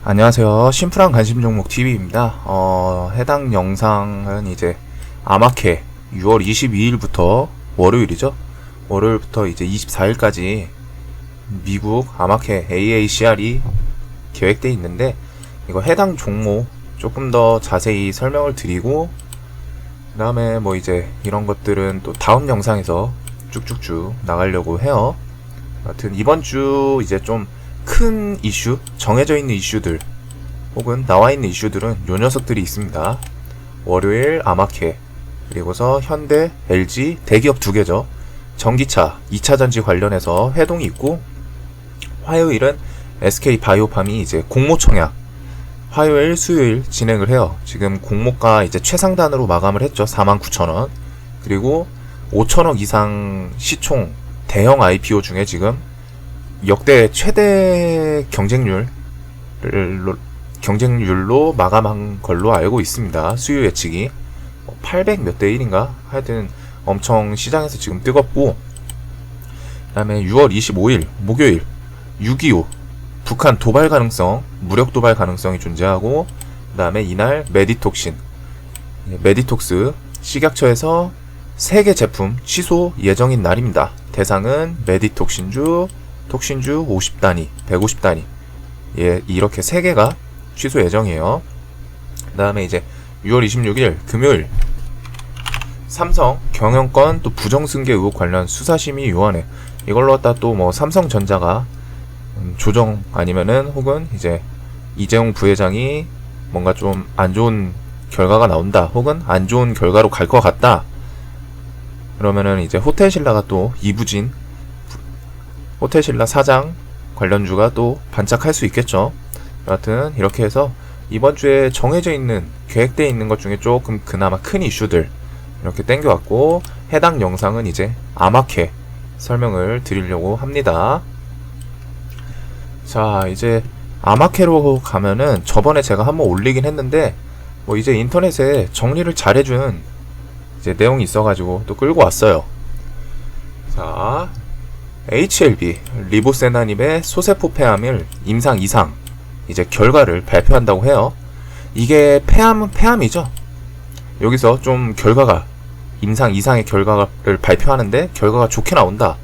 안녕하세요. 심플한 관심 종목 TV입니다. 해당 영상은 이제 아마케 6월 22일부터 월요일이죠. 월요일부터 이제 24일까지 미국 아마케 AACR이 계획되어 있는데, 이거 해당 종목 조금 더 자세히 설명을 드리고, 그 다음에 뭐 이제 이런 것들은 또 다음 영상에서 쭉쭉쭉 나가려고 해요. 하여튼 이번 주 이제 좀 큰 이슈, 정해져 있는 이슈들 혹은 나와 있는 이슈들은 요 녀석들이 있습니다. 월요일 아마케, 그리고서 현대, LG 대기업 두 개죠. 전기차 2차 전지 관련해서 회동이 있고, 화요일은 SK 바이오팜이 이제 공모 청약 화요일, 수요일 진행을 해요. 지금 공모가 이제 최상단으로 마감을 했죠. 49,000원. 그리고 5,000억 이상 시총 대형 IPO 중에 지금 역대 최대 경쟁률로 마감한 걸로 알고 있습니다. 수요 예측이 800 몇 대 1인가? 하여튼 엄청 시장에서 지금 뜨겁고, 그 다음에 6월 25일 목요일 6.25 북한 도발 가능성, 무력 도발 가능성이 존재하고, 그 다음에 이날 메디톡신, 메디톡스 식약처에서 3개 제품 취소 예정인 날입니다. 대상은 메디톡신주, 톡신주 50단위, 150단위. 예, 이렇게 3개가 취소 예정이에요. 그 다음에 이제 6월 26일 금요일 삼성 경영권 또 부정승계 의혹 관련 수사심의위원회, 이걸로 갖다 또 뭐 삼성전자가 조정 아니면은 혹은 이제 이재용 부회장이 뭔가 좀 안 좋은 결과가 나온다, 혹은 안 좋은 결과로 갈 것 같다, 그러면은 이제 호텔신라가 또 이부진 호텔신라 사장 관련주가 또 반짝할 수 있겠죠. 여하튼 이렇게 해서 이번 주에 정해져 있는, 계획되어 있는 것 중에 조금 그나마 큰 이슈들 이렇게 땡겨왔고, 해당 영상은 이제 아마케 설명을 드리려고 합니다. 자, 이제 아마케로 가면은 저번에 제가 한번 올리긴 했는데, 뭐 이제 인터넷에 정리를 잘해준 이제 내용이 있어가지고 또 끌고 왔어요. 자, HLB 리보세나닙의 소세포 폐암을 임상 이상 이제 결과를 발표한다고 해요. 이게 폐암은 폐암이죠. 여기서 좀 결과가 임상 이상의 결과를 발표하는데 결과가 좋게 나온다,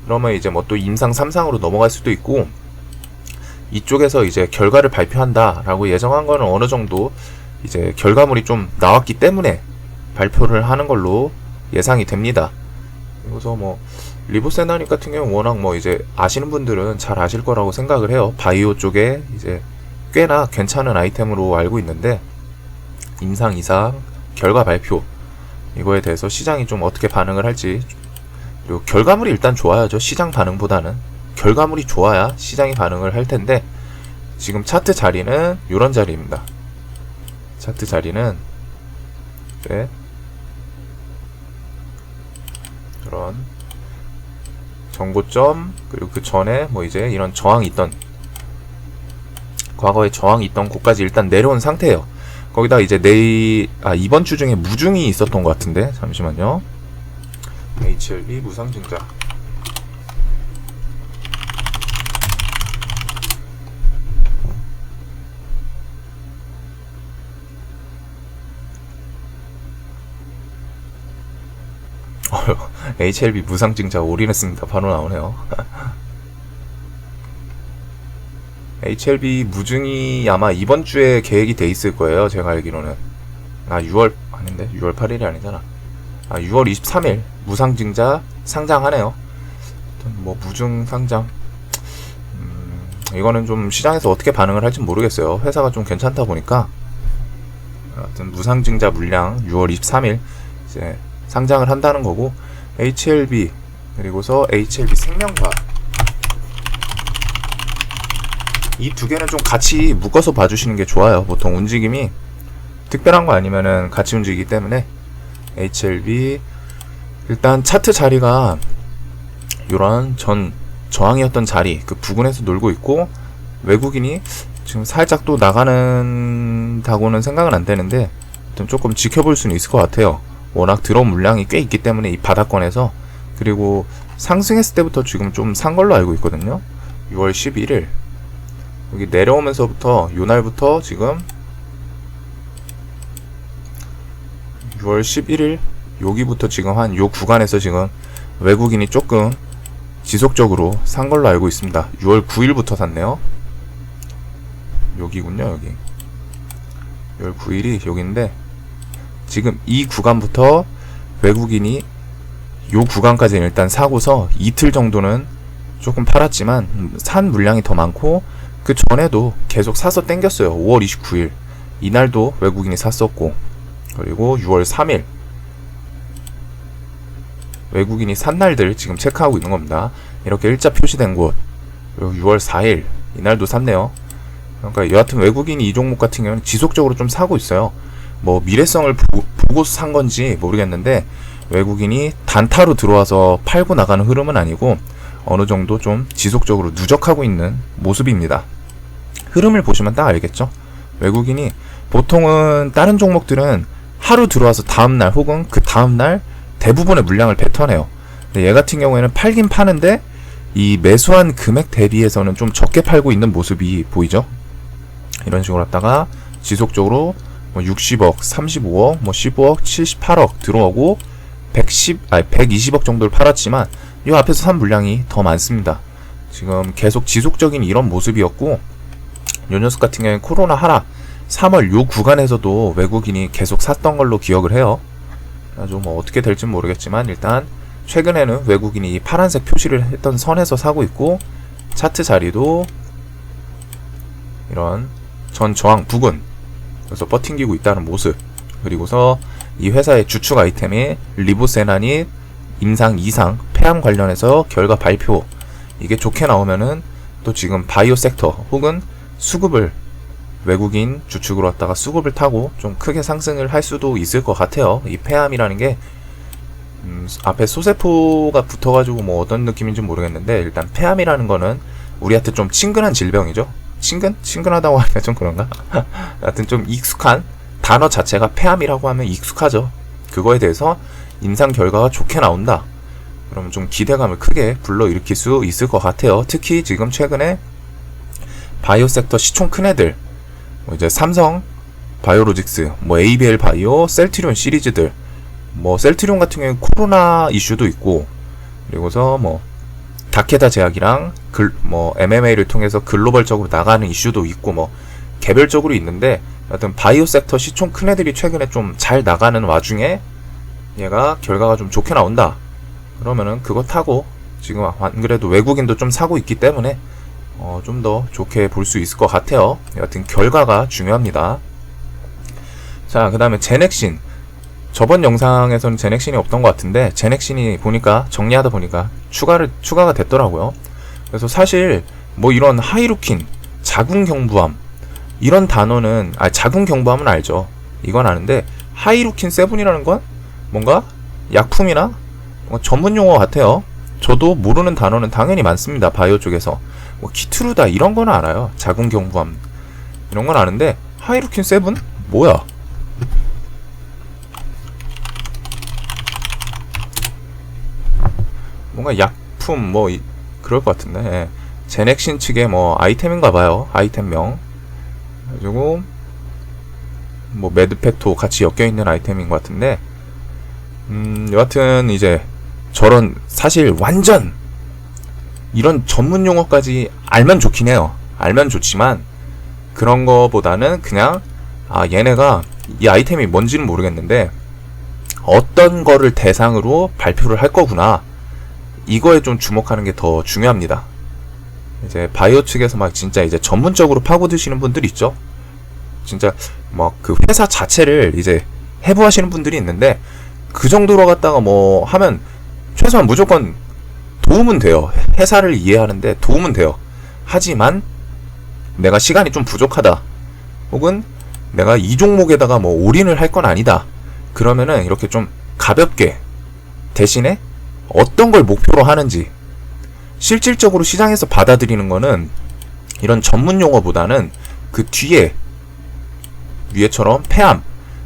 그러면 이제 뭐 또 임상 3상으로 넘어갈 수도 있고, 이쪽에서 이제 결과를 발표한다 라고 예정한 거는 어느 정도 이제 결과물이 좀 나왔기 때문에 발표를 하는 걸로 예상이 됩니다. 그래서 뭐 리보세나닙 같은 경우는 워낙 뭐 이제 아시는 분들은 잘 아실 거라고 생각을 해요. 바이오 쪽에 이제 꽤나 괜찮은 아이템으로 알고 있는데, 임상 이상 결과 발표, 이거에 대해서 시장이 좀 어떻게 반응을 할지, 그리고 결과물이 일단 좋아야죠. 시장 반응보다는 결과물이 좋아야 시장이 반응을 할 텐데, 지금 차트 자리는 이런 자리입니다. 차트 자리는 네, 그런 정고점, 그리고 그 전에 뭐 이제 이런 저항이 있던, 과거에 저항이 있던 곳까지 일단 내려온 상태예요. 거기다 이제 이번 주 중에 무중이 있었던 것 같은데, 잠시만요. HLB 무상증자. HLB 무상증자 올인했습니다. 바로 나오네요. HLB 무증이 아마 이번 주에 계획이 돼 있을 거예요. 제가 알기로는. 6월 아닌데? 6월 8일이 아니잖아. 6월 23일 무상증자 상장하네요. 뭐 무증 상장. 이거는 좀 시장에서 어떻게 반응을 할지 모르겠어요. 회사가 좀 괜찮다 보니까. 하여튼 무상증자 물량 6월 23일 이제 상장을 한다는 거고, HLB 그리고서 HLB 생명과학, 이 두 개는 좀 같이 묶어서 봐주시는 게 좋아요. 보통 움직임이 특별한 거 아니면은 같이 움직이기 때문에. HLB 일단 차트 자리가 이런 전 저항이었던 자리 그 부근에서 놀고 있고, 외국인이 지금 살짝 또 나가는다고는 생각은 안 되는데, 조금 지켜볼 수는 있을 것 같아요. 워낙 들어온 물량이 꽤 있기 때문에 이 바닥권에서. 그리고 상승했을 때부터 지금 좀 산 걸로 알고 있거든요. 6월 11일 여기 내려오면서부터 요날부터 지금 6월 11일 여기부터 지금 한 요 구간에서 지금 외국인이 조금 지속적으로 산 걸로 알고 있습니다. 6월 9일부터 샀네요. 여기군요. 여기 6월 9일이 여기인데 지금 이 구간부터 외국인이 요 구간까지 일단 사고서 이틀 정도는 조금 팔았지만 산 물량이 더 많고 그 전에도 계속 사서 땡겼어요. 5월 29일 이날도 외국인이 샀었고, 그리고 6월 3일 외국인이 산 날들 지금 체크하고 있는 겁니다. 이렇게 일자 표시된 곳. 그리고 6월 4일 이날도 샀네요. 그러니까 여하튼 외국인이 이 종목 같은 경우는 지속적으로 좀 사고 있어요. 뭐 미래성을 보고 산 건지 모르겠는데 외국인이 단타로 들어와서 팔고 나가는 흐름은 아니고 어느 정도 좀 지속적으로 누적하고 있는 모습입니다. 흐름을 보시면 딱 알겠죠? 외국인이 보통은 다른 종목들은 하루 들어와서 다음날 혹은 그 다음날 대부분의 물량을 뱉어내요. 근데 얘 같은 경우에는 팔긴 파는데 이 매수한 금액 대비해서는 좀 적게 팔고 있는 모습이 보이죠? 이런 식으로 했다가 지속적으로 뭐 60억, 35억, 뭐 15억, 78억 들어오고 120억 정도를 팔았지만 이 앞에서 산 물량이 더 많습니다. 지금 계속 지속적인 이런 모습이었고, 요 녀석 같은 경우에 코로나 하락 3월 요 구간에서도 외국인이 계속 샀던 걸로 기억을 해요. 아주 뭐 어떻게 될지 모르겠지만 일단 최근에는 외국인이 파란색 표시를 했던 선에서 사고 있고, 차트 자리도 이런 전 저항 부근 그래서 버팅기고 있다는 모습. 그리고서 이 회사의 주축 아이템이 리보세나닛 임상 2상 폐암 관련해서 결과 발표, 이게 좋게 나오면은 또 지금 바이오 섹터 혹은 수급을 외국인 주축으로 왔다가 수급을 타고 좀 크게 상승을 할 수도 있을 것 같아요. 이 폐암이라는 게 앞에 소세포가 붙어가지고 뭐 어떤 느낌인지 모르겠는데 일단 폐암이라는 거는 우리한테 좀 친근한 질병이죠. 친근하다고 하기가 좀 그런가? 하여튼 좀 익숙한 단어 자체가 폐암이라고 하면 익숙하죠. 그거에 대해서 임상 결과가 좋게 나온다. 그러면 좀 기대감을 크게 불러일으킬 수 있을 것 같아요. 특히 지금 최근에 바이오 섹터 시총 큰 애들, 뭐 이제 삼성 바이오로직스, 뭐 ABL 바이오, 셀트리온 시리즈들, 뭐 셀트리온 같은 경우에 코로나 이슈도 있고, 그리고서 뭐 다케다 제약이랑 뭐 MMA를 통해서 글로벌적으로 나가는 이슈도 있고, 뭐 개별적으로 있는데, 하여튼 바이오 섹터 시총 큰 애들이 최근에 좀 잘 나가는 와중에 얘가 결과가 좀 좋게 나온다. 그러면은 그거 타고 지금 안 그래도 외국인도 좀 사고 있기 때문에 좀 더 좋게 볼 수 있을 것 같아요. 여하튼 결과가 중요합니다. 자, 그 다음에 제넥신. 저번 영상에서는 제넥신이 없던 것 같은데 제넥신이 보니까 정리하다 보니까 추가가 됐더라고요. 그래서 사실 뭐 이런 하이루킨, 자궁경부암 이런 단어는 자궁경부암은 알죠. 이건 아는데 하이루킨 7이라는 건 뭔가 약품이나 뭔가 전문 용어 같아요. 저도 모르는 단어는 당연히 많습니다. 바이오 쪽에서 뭐 키트루다 이런 건 알아요. 자궁경부암 이런 건 아는데 하이루킨 7? 뭐야? 뭔가 약품 뭐 그럴 것 같은데, 예. 제넥신 측의 뭐 아이템인가봐요. 아이템명. 그리고 뭐 매드팩도 같이 엮여있는 아이템인 것 같은데, 여하튼 이제 저런 사실 완전 이런 전문 용어까지 알면 좋긴 해요. 알면 좋지만 그런 거보다는 그냥 얘네가 이 아이템이 뭔지는 모르겠는데 어떤 거를 대상으로 발표를 할 거구나, 이거에 좀 주목하는 게 더 중요합니다. 이제 바이오 측에서 막 진짜 이제 전문적으로 파고드시는 분들 있죠. 진짜 막 그 회사 자체를 이제 해부하시는 분들이 있는데 그 정도로 갖다가 뭐 하면 최소한 무조건 도움은 돼요. 회사를 이해하는데 도움은 돼요. 하지만 내가 시간이 좀 부족하다, 혹은 내가 이 종목에다가 뭐 올인을 할 건 아니다, 그러면은 이렇게 좀 가볍게 대신에 어떤 걸 목표로 하는지 실질적으로 시장에서 받아들이는 거는 이런 전문 용어보다는 그 뒤에 위에처럼 폐암,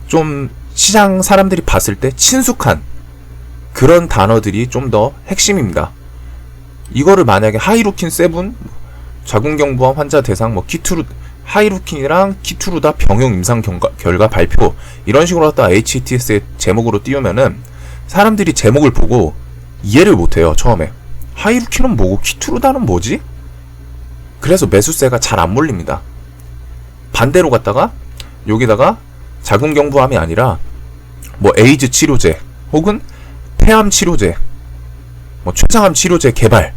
좀 시장 사람들이 봤을 때 친숙한 그런 단어들이 좀 더 핵심입니다. 이거를 만약에 하이루킨 7 자궁경부암 환자 대상 뭐 하이루킨이랑 키투루다 병용 임상 결과 발표 이런 식으로 갖다 HTS의 제목으로 띄우면은 사람들이 제목을 보고 이해를 못해요. 처음에 하이루킨은 뭐고 키투루다는 뭐지? 그래서 매수세가 잘 안 몰립니다. 반대로 갔다가 여기다가 자궁경부암이 아니라 뭐 에이즈 치료제 혹은 폐암 치료제 뭐 췌장암 치료제 개발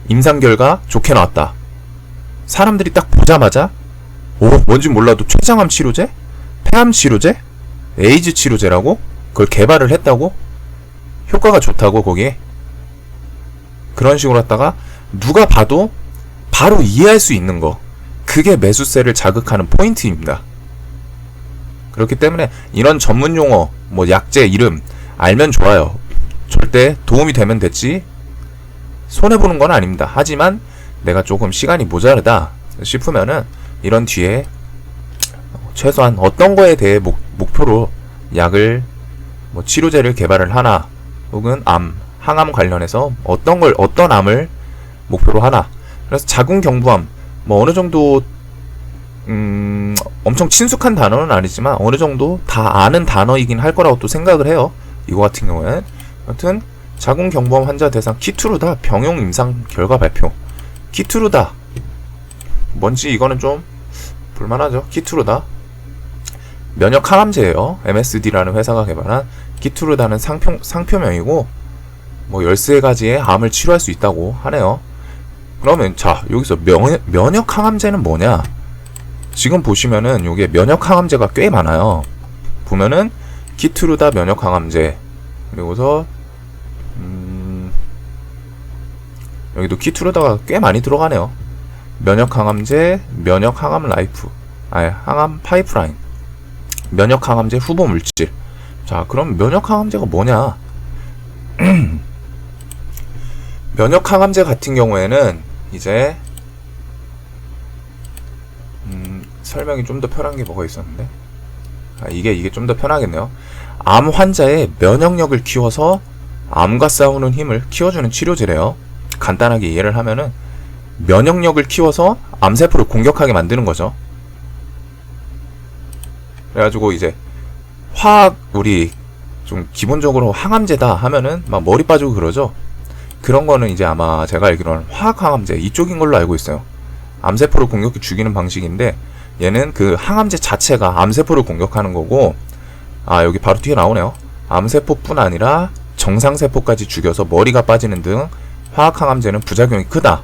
임상 결과 좋게 나왔다. 사람들이 딱 보자마자 뭔지 몰라도 췌장암 치료제? 폐암 치료제? 에이즈 치료제라고? 그걸 개발을 했다고? 효과가 좋다고 거기에? 그런 식으로 했다가 누가 봐도 바로 이해할 수 있는 거 그게 매수세를 자극하는 포인트입니다. 그렇기 때문에 이런 전문 용어 뭐 약제 이름 알면 좋아요. 절대 도움이 되면 됐지 손해보는 건 아닙니다. 하지만 내가 조금 시간이 모자르다 싶으면은 이런 뒤에 최소한 어떤 거에 대해 목표로 약을 뭐 치료제를 개발을 하나 혹은 항암 관련해서 어떤 암을 목표로 하나. 그래서 자궁경부암 뭐 어느 정도 엄청 친숙한 단어는 아니지만 어느 정도 다 아는 단어이긴 할 거라고 또 생각을 해요. 이거 같은 경우에는 아무튼 자궁경부암 환자 대상 키투루다 병용 임상 결과 발표. 키투루다 뭔지 이거는 좀 볼만하죠. 키투루다 면역 항암제예요. MSD라는 회사가 개발한 키투루다는 상표명이고 뭐 13가지의 암을 치료할 수 있다고 하네요. 그러면 자 여기서 면역 항암제는 뭐냐? 지금 보시면은 요게 면역 항암제가 꽤 많아요. 보면은 키투루다 면역 항암제 그리고서 여기도 키투루다가 꽤 많이 들어가네요. 면역 항암제, 면역 항암 라이프, 항암 파이프라인, 면역 항암제 후보 물질. 자, 그럼 면역 항암제가 뭐냐? 면역 항암제 같은 경우에는 이제 설명이 좀 더 편한 게 뭐가 있었는데? 이게 좀 더 편하겠네요. 암 환자의 면역력을 키워서 암과 싸우는 힘을 키워주는 치료제래요. 간단하게 이해를 하면은 면역력을 키워서 암세포를 공격하게 만드는 거죠. 그래가지고 이제 우리 좀 기본적으로 항암제다 하면은 막 머리 빠지고 그러죠. 그런 거는 이제 아마 제가 알기로는 화학 항암제 이쪽인 걸로 알고 있어요. 암세포를 공격해 죽이는 방식인데 얘는 그 항암제 자체가 암세포를 공격하는 거고 여기 바로 뒤에 나오네요. 암세포뿐 아니라 정상세포까지 죽여서 머리가 빠지는 등 화학 항암제는 부작용이 크다.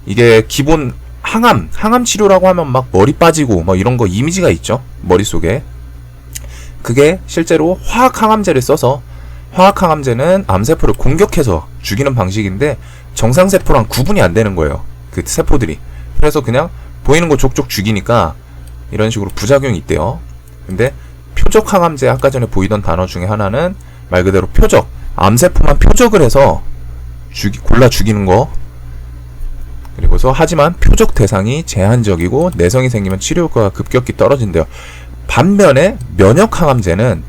이게 기본 항암 치료라고 하면 막 머리 빠지고 뭐 이런 거 이미지가 있죠. 머릿속에. 그게 실제로 화학 항암제를 써서 화학 항암제는 암세포를 공격해서 죽이는 방식인데 정상세포랑 구분이 안 되는 거예요. 그 세포들이. 그래서 그냥 보이는 거 족족 죽이니까 이런 식으로 부작용이 있대요. 근데 표적 항암제 아까 전에 보이던 단어 중에 하나는 말 그대로 표적. 암세포만 표적을 해서 골라 죽이는 거. 그리고서 하지만 표적 대상이 제한적이고 내성이 생기면 치료 효과가 급격히 떨어진대요. 반면에 면역 항암제는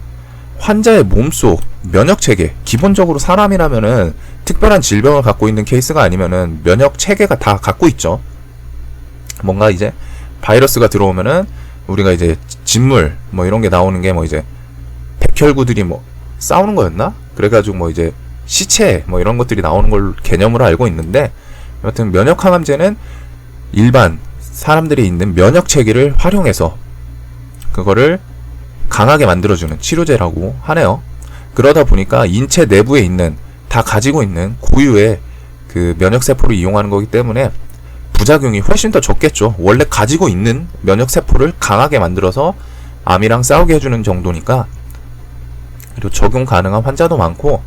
환자의 몸속 면역 체계, 기본적으로 사람이라면은 특별한 질병을 갖고 있는 케이스가 아니면은 면역 체계가 다 갖고 있죠. 뭔가 이제 바이러스가 들어오면은 우리가 이제 진물 뭐 이런 게 나오는 게 뭐 이제 백혈구들이 뭐 싸우는 거였나? 그래가지고 뭐 이제 시체 뭐 이런 것들이 나오는 걸 개념으로 알고 있는데 여하튼 면역 항암제는 일반 사람들이 있는 면역 체계를 활용해서 그거를 강하게 만들어주는 치료제라고 하네요. 그러다 보니까 인체 내부에 있는 다 가지고 있는 고유의 그 면역세포를 이용하는 거기 때문에 부작용이 훨씬 더 적겠죠. 원래 가지고 있는 면역세포를 강하게 만들어서 암이랑 싸우게 해주는 정도니까. 그리고 적용 가능한 환자도 많고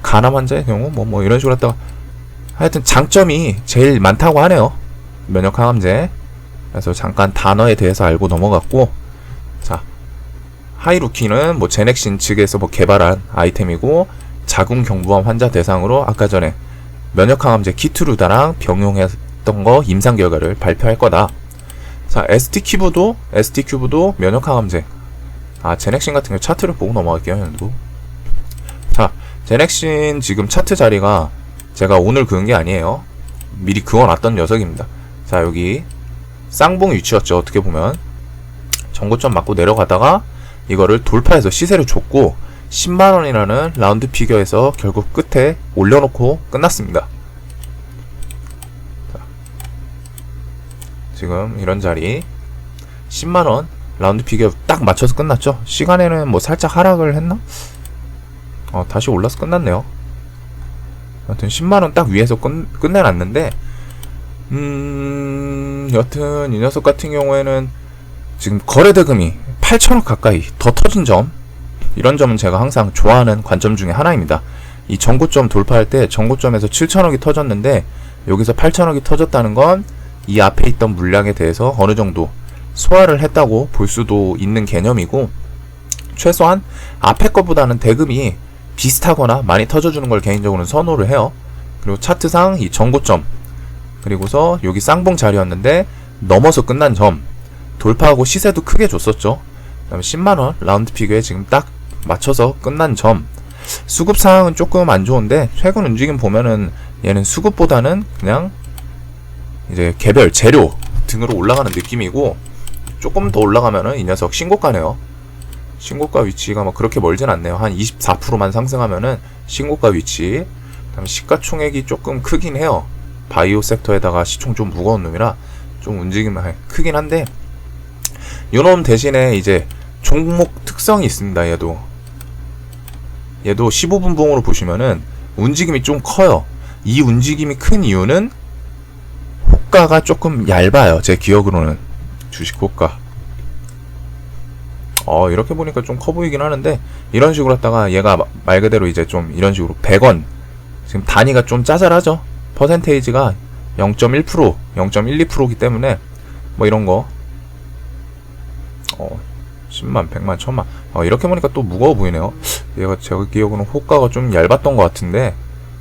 간암 환자의 경우 뭐 이런 식으로 했다가 하여튼 장점이 제일 많다고 하네요. 면역 항암제. 그래서 잠깐 단어에 대해서 알고 넘어갔고, 자, 하이루킨은 뭐 제넥신 측에서 뭐 개발한 아이템이고 자궁경부암 환자 대상으로 아까 전에 면역 항암제 키투루다랑 병용했던 거 임상 결과를 발표할 거다. 자, ST큐브도 면역 항암제. 제넥신 같은 경우 차트를 보고 넘어갈게요, 현도. 자, 제넥신 지금 차트 자리가 제가 오늘 그은 게 아니에요. 미리 그어놨던 녀석입니다. 자, 여기 쌍봉 위치였죠. 어떻게 보면 전고점 맞고 내려가다가 이거를 돌파해서 시세를 줬고 10만원이라는 라운드 피겨에서 결국 끝에 올려놓고 끝났습니다. 자, 지금 이런 자리 10만원 라운드 피겨 딱 맞춰서 끝났죠. 시간에는 뭐 살짝 하락을 했나? 다시 올라서 끝났네요. 여튼 10만원 딱 위에서 끝내놨는데 여튼 이 녀석 같은 경우에는 지금 거래대금이 8천억 가까이 더 터진 점, 이런 점은 제가 항상 좋아하는 관점 중에 하나입니다. 이 전고점 돌파할 때 전고점에서 7천억이 터졌는데 여기서 8천억이 터졌다는 건 이 앞에 있던 물량에 대해서 어느 정도 소화를 했다고 볼 수도 있는 개념이고, 최소한 앞에 것보다는 대금이 비슷하거나 많이 터져주는 걸 개인적으로는 선호를 해요. 그리고 차트상 이 전고점, 그리고서 여기 쌍봉 자리였는데 넘어서 끝난 점, 돌파하고 시세도 크게 줬었죠. 그 다음에 10만원 라운드 피겨에 지금 딱 맞춰서 끝난 점, 수급 상황은 조금 안 좋은데 최근 움직임 보면은 얘는 수급보다는 그냥 이제 개별 재료 등으로 올라가는 느낌이고, 조금 더 올라가면은 이 녀석 신고가네요. 신고가 위치가 뭐 그렇게 멀진 않네요. 한 24%만 상승하면은 신고가 위치. 그다음에 시가총액이 조금 크긴 해요. 바이오 섹터에다가 시총 좀 무거운 놈이라 좀 움직임이 크긴 한데, 요놈 대신에 이제 종목 특성이 있습니다. 얘도 15분 봉으로 보시면은 움직임이 좀 커요. 이 움직임이 큰 이유는 호가가 조금 얇아요. 제 기억으로는 주식 호가. 이렇게 보니까 좀 커 보이긴 하는데, 이런 식으로 했다가 얘가 말 그대로 이제 좀 이런 식으로 100원, 지금 단위가 좀 짜잘하죠. 퍼센테이지가 0.1%, 0.12%이기 때문에 뭐 이런 거 10만, 100만, 1000만 이렇게 보니까 또 무거워 보이네요. 얘가 제가 기억으로는 호가가 좀 얇았던 것 같은데,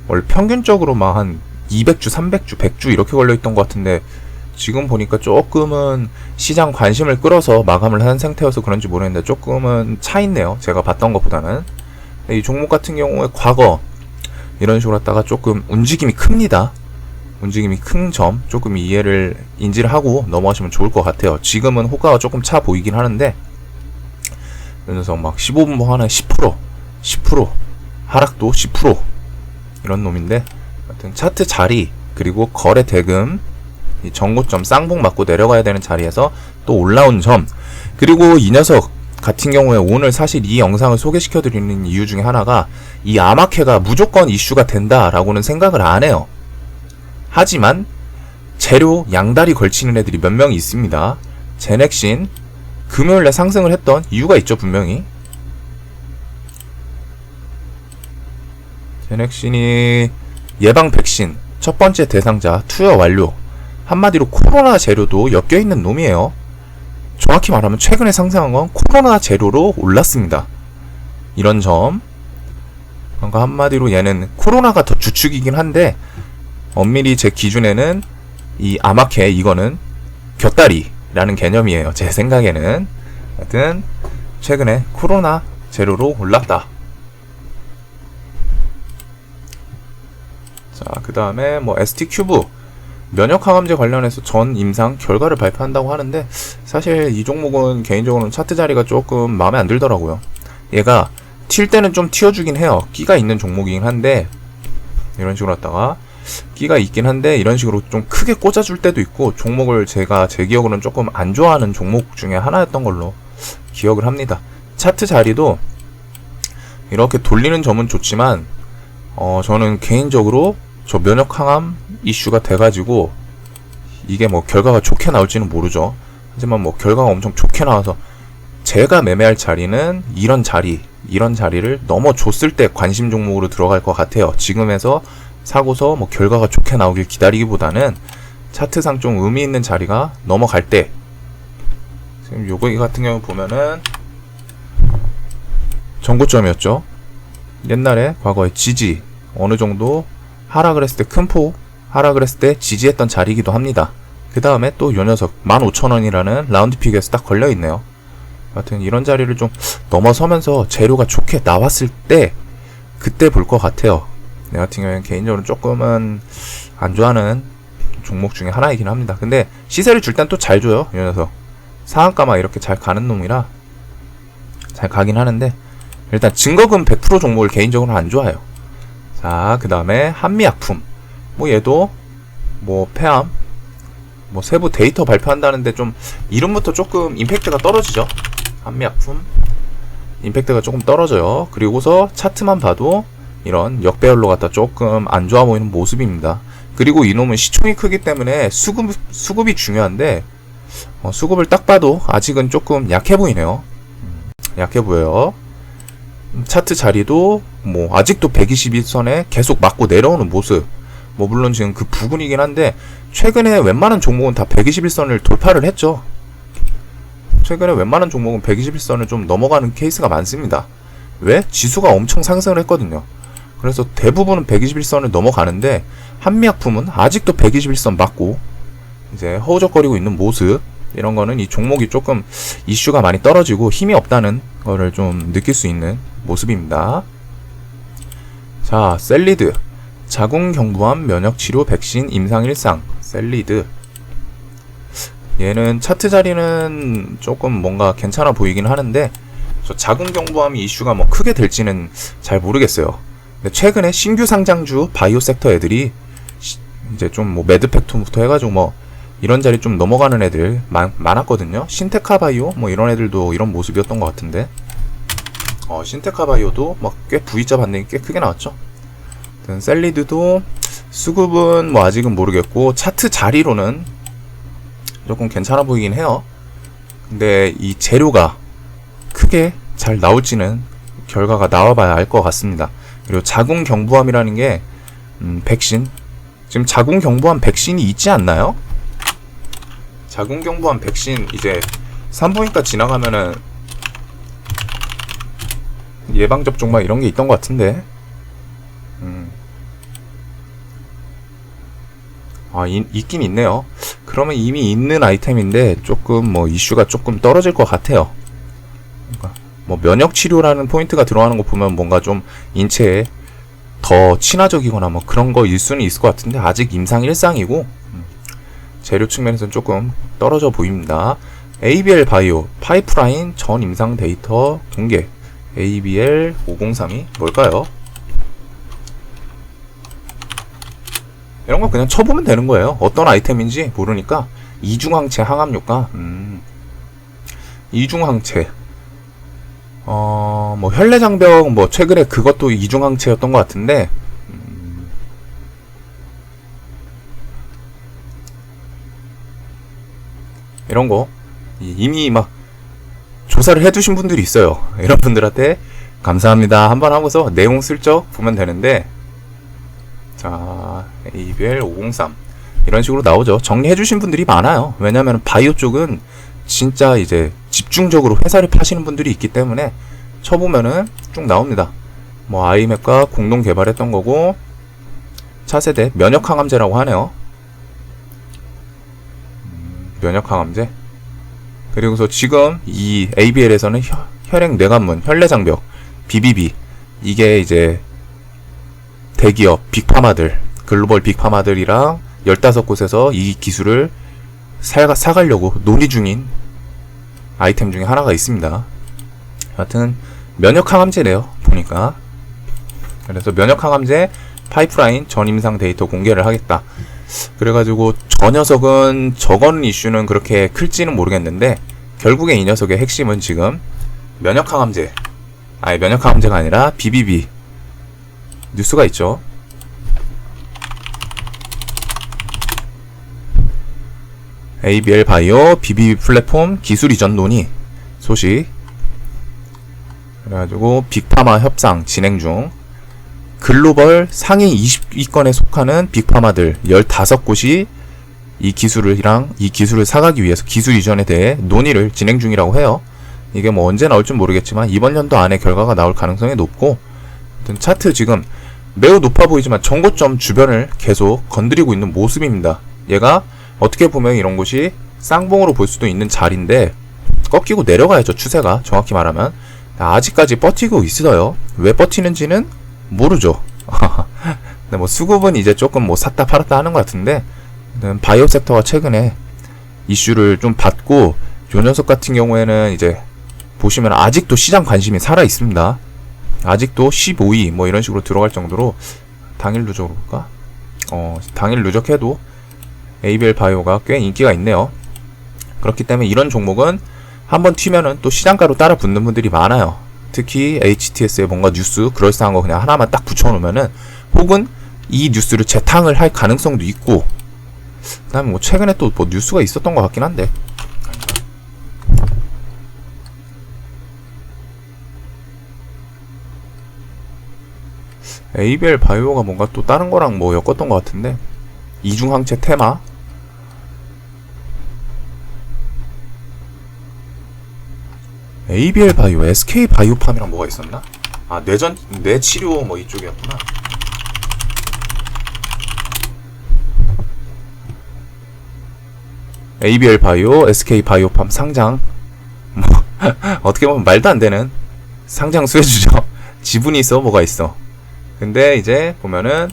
원래 평균적으로 막 한 200주, 300주, 100주 이렇게 걸려있던 것 같은데, 지금 보니까 조금은 시장 관심을 끌어서 마감을 하는 상태여서 그런지 모르겠는데 조금은 차있네요. 제가 봤던 것보다는. 이 종목 같은 경우에 과거 이런 식으로 했다가 조금 움직임이 큽니다. 움직임이 큰 점 조금 인지를 하고 넘어가시면 좋을 것 같아요. 지금은 호가가 조금 차 보이긴 하는데, 그래서 막 15분 봉 하나에 10% 하락도 10% 이런 놈인데, 하여튼 차트 자리 그리고 거래 대금, 이 전고점 쌍봉 맞고 내려가야 되는 자리에서 또 올라온 점, 그리고 이 녀석 같은 경우에 오늘 사실 이 영상을 소개시켜 드리는 이유 중에 하나가 이 아마케가 무조건 이슈가 된다라고는 생각을 안 해요. 하지만 재료 양다리 걸치는 애들이 몇 명이 있습니다. 제넥신 금요일에 상승을 했던 이유가 있죠. 분명히 제넥신이 예방 백신 첫 번째 대상자 투여 완료, 한마디로 코로나 재료도 엮여있는 놈이에요. 정확히 말하면 최근에 상승한 건 코로나 재료로 올랐습니다. 이런 점, 그러니까 한마디로 얘는 코로나가 더 주축이긴 한데, 엄밀히 제 기준에는 이 아마케 이거는 곁다리라는 개념이에요. 제 생각에는. 하여튼 최근에 코로나 재료로 올랐다. 자, 그 다음에 뭐 ST큐브 면역 항암제 관련해서 전 임상 결과를 발표한다고 하는데, 사실 이 종목은 개인적으로는 차트 자리가 조금 마음에 안 들더라고요. 얘가 튈 때는 좀 튀어주긴 해요. 끼가 있는 종목이긴 한데, 이런 식으로 하다가 끼가 있긴 한데 이런 식으로 좀 크게 꽂아줄 때도 있고, 종목을 제가 제 기억으로는 조금 안 좋아하는 종목 중에 하나였던 걸로 기억을 합니다. 차트 자리도 이렇게 돌리는 점은 좋지만 저는 개인적으로 저 면역 항암 이슈가 돼가지고 이게 뭐 결과가 좋게 나올지는 모르죠. 하지만 뭐 결과가 엄청 좋게 나와서 제가 매매할 자리는 이런 자리를 넘어줬을 때 관심 종목으로 들어갈 것 같아요. 지금에서 사고서 뭐 결과가 좋게 나오길 기다리기보다는 차트상 좀 의미 있는 자리가 넘어갈 때, 지금 요거 같은 경우 보면은 전고점이었죠. 옛날에 과거에 지지 어느 정도 하락을 했을 때, 큰 폭 하락을 했을 때 지지했던 자리이기도 합니다. 그 다음에 또 요 녀석 15,000원이라는 라운드 픽에서 딱 걸려있네요. 하여튼 이런 자리를 좀 넘어서면서 재료가 좋게 나왔을 때 그때 볼 것 같아요. 내 같은 경우에는 개인적으로 조금은 안 좋아하는 종목 중에 하나이긴 합니다. 근데 시세를 줄 땐 또 잘 줘요. 이 녀석 상한가만 이렇게 잘 가는 놈이라 잘 가긴 하는데, 일단 증거금 100% 종목을 개인적으로는 안 좋아해요. 자, 그 다음에 한미약품. 뭐 얘도 뭐 폐암 뭐 세부 데이터 발표한다는데 좀 이름부터 조금 임팩트가 떨어지죠. 한미약품 임팩트가 조금 떨어져요. 그리고서 차트만 봐도 이런 역배열로 갖다 조금 안 좋아 보이는 모습입니다. 그리고 이놈은 시총이 크기 때문에 수급이 중요한데, 수급을 딱 봐도 아직은 조금 약해 보이네요. 약해 보여요. 차트 자리도 뭐 아직도 121선에 계속 맞고 내려오는 모습. 뭐 물론 지금 그 부근이긴 한데, 최근에 웬만한 종목은 다 121선을 돌파를 했죠. 최근에 웬만한 종목은 121선을 좀 넘어가는 케이스가 많습니다. 왜? 지수가 엄청 상승을 했거든요. 그래서 대부분은 121선을 넘어가는데, 한미약품은 아직도 121선 맞고 이제 허우적거리고 있는 모습. 이런 거는 이 종목이 조금 이슈가 많이 떨어지고 힘이 없다는 거를 좀 느낄 수 있는 모습입니다. 자, 셀리드. 자궁경부암 면역치료 백신 임상일상. 셀리드. 얘는 차트 자리는 조금 뭔가 괜찮아 보이긴 하는데, 저 자궁경부암 이슈가 뭐 크게 될지는 잘 모르겠어요. 근데 최근에 신규 상장주 바이오 섹터 애들이 이제 좀 뭐 매드팩토부터 해가지고 뭐 이런 자리 좀 넘어가는 애들 많았거든요. 신테카 바이오 뭐 이런 애들도 이런 모습이었던 것 같은데, 신테카 바이오도 막 꽤 V자 반등이 꽤 크게 나왔죠. 셀리드도 수급은 뭐 아직은 모르겠고, 차트 자리로는 조금 괜찮아 보이긴 해요. 근데 이 재료가 크게 잘 나올지는 결과가 나와봐야 알 것 같습니다. 그리고 자궁경부암이라는 게 백신, 지금 자궁경부암 백신이 있지 않나요? 자궁경부암 백신 이제 산부인과 지나가면은 예방접종 막 이런 게 있던 것 같은데, 있긴 있네요. 그러면 이미 있는 아이템인데 조금 뭐 이슈가 조금 떨어질 것 같아요. 그러니까 뭐 면역 치료라는 포인트가 들어가는 거 보면 뭔가 좀 인체에 더 친화적이거나 뭐 그런 거일 수는 있을 것 같은데, 아직 임상 1상이고 재료 측면에서는 조금 떨어져 보입니다. ABL 바이오 파이프라인 전 임상 데이터 공개. ABL 5032 뭘까요? 이런 거 그냥 쳐보면 되는 거예요. 어떤 아이템인지 모르니까. 이중항체 항암효과. 이중항체. 뭐 혈내장벽 뭐 최근에 그것도 이중항체였던 것 같은데, 이런 거 이미 막 조사를 해두신 분들이 있어요. 이런 분들한테 감사합니다 한번 하고서 내용 슬쩍 보면 되는데, 자, ABL 503 이런 식으로 나오죠. 정리해주신 분들이 많아요. 왜냐면 바이오 쪽은 진짜 이제 집중적으로 회사를 파시는 분들이 있기 때문에 쳐보면은 쭉 나옵니다. 뭐 아이맥과 공동 개발했던 거고, 차세대 면역항암제라고 하네요. 면역항암제. 그리고서 지금 이 ABL에서는 혈액 뇌관문 혈내장벽 BBB, 이게 이제 대기업 빅파마들, 글로벌 빅파마들이랑 15곳에서 이 기술을 사가려고 논의 중인 아이템 중에 하나가 있습니다. 하여튼 면역항암제래요 보니까. 그래서 면역항암제 파이프라인 전임상 데이터 공개를 하겠다. 그래가지고 저 녀석은 저건 이슈는 그렇게 클지는 모르겠는데, 결국에 이 녀석의 핵심은 지금 면역항암제, 면역항암제가 아니라 BBB 뉴스가 있죠. ABL 바이오 BBB 플랫폼 기술 이전 논의 소식. 그래가지고 빅파마 협상 진행 중. 글로벌 상위 20위권에 속하는 빅파마들 15곳이 이 기술을 사가기 위해서 기술 이전에 대해 논의를 진행 중이라고 해요. 이게 뭐 언제 나올지 모르겠지만 이번 연도 안에 결과가 나올 가능성이 높고, 차트 지금 매우 높아 보이지만 정고점 주변을 계속 건드리고 있는 모습입니다. 얘가 어떻게 보면 이런 곳이 쌍봉으로 볼 수도 있는 자리인데, 꺾이고 내려가야죠. 추세가 정확히 말하면. 아직까지 버티고 있어요. 왜 버티는지는 모르죠. 근데 뭐 수급은 이제 조금 뭐 샀다 팔았다 하는 것 같은데, 바이오 섹터가 최근에 이슈를 좀 받고, 요 녀석 같은 경우에는 이제 보시면 아직도 시장 관심이 살아 있습니다. 아직도 15위 뭐 이런 식으로 들어갈 정도로, 당일 누적으로 볼까? 당일 누적해도 ABL 바이오가 꽤 인기가 있네요. 그렇기 때문에 이런 종목은 한번 튀면은 또 시장가로 따라 붙는 분들이 많아요. 특히 HTS에 뭔가 뉴스 그럴싸한 거 그냥 하나만 딱 붙여놓으면은, 혹은 이 뉴스를 재탕을 할 가능성도 있고, 그 다음에 뭐 최근에 또 뭐 뉴스가 있었던 것 같긴 한데, ABL 바이오가 뭔가 또 다른 거랑 뭐 엮었던 것 같은데, 이중항체 테마, ABL 바이오, SK 바이오팜이랑 뭐가 있었나? 아, 뇌치료 뭐 이쪽이었구나. ABL 바이오, SK 바이오팜 상장. 뭐 어떻게 보면 말도 안 되는 상장 수혜주죠. 지분이 있어 뭐가 있어. 근데 이제 보면은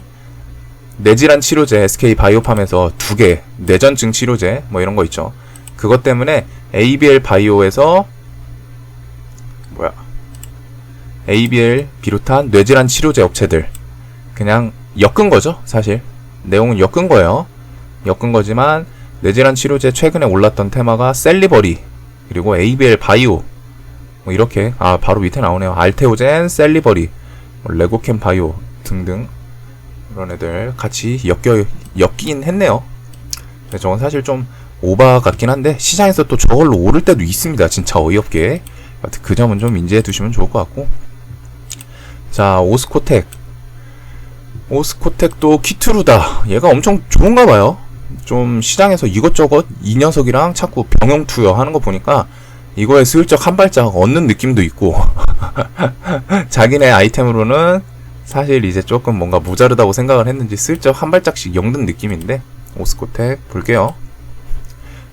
뇌질환 치료제 SK 바이오팜에서 2개 뇌전증 치료제 뭐 이런 거 있죠. 그것 때문에 ABL 바이오에서 ABL 비롯한 뇌질환 치료제 업체들 그냥 엮은 거죠. 사실 내용은 엮은 거예요. 엮은 거지만 뇌질환 치료제 최근에 올랐던 테마가 셀리버리, 그리고 ABL 바이오 뭐 이렇게, 바로 밑에 나오네요. 알테오젠, 셀리버리, 레고캠 바이오 등등 이런 애들 같이 엮이긴 했네요. 저건 사실 좀 오바 같긴 한데, 시장에서 또 저걸로 오를 때도 있습니다. 진짜 어이없게. 그 점은 좀 인지해 두시면 좋을 것 같고. 자, 오스코텍도 키트루다. 얘가 엄청 좋은가 봐요. 좀 시장에서 이것저것 이 녀석이랑 자꾸 병용투여 하는 거 보니까 이거에 슬쩍 한 발짝 얻는 느낌도 있고 자기네 아이템으로는 사실 이제 조금 뭔가 모자르다고 생각을 했는지 슬쩍 한 발짝씩 엮는 느낌인데, 오스코텍 볼게요.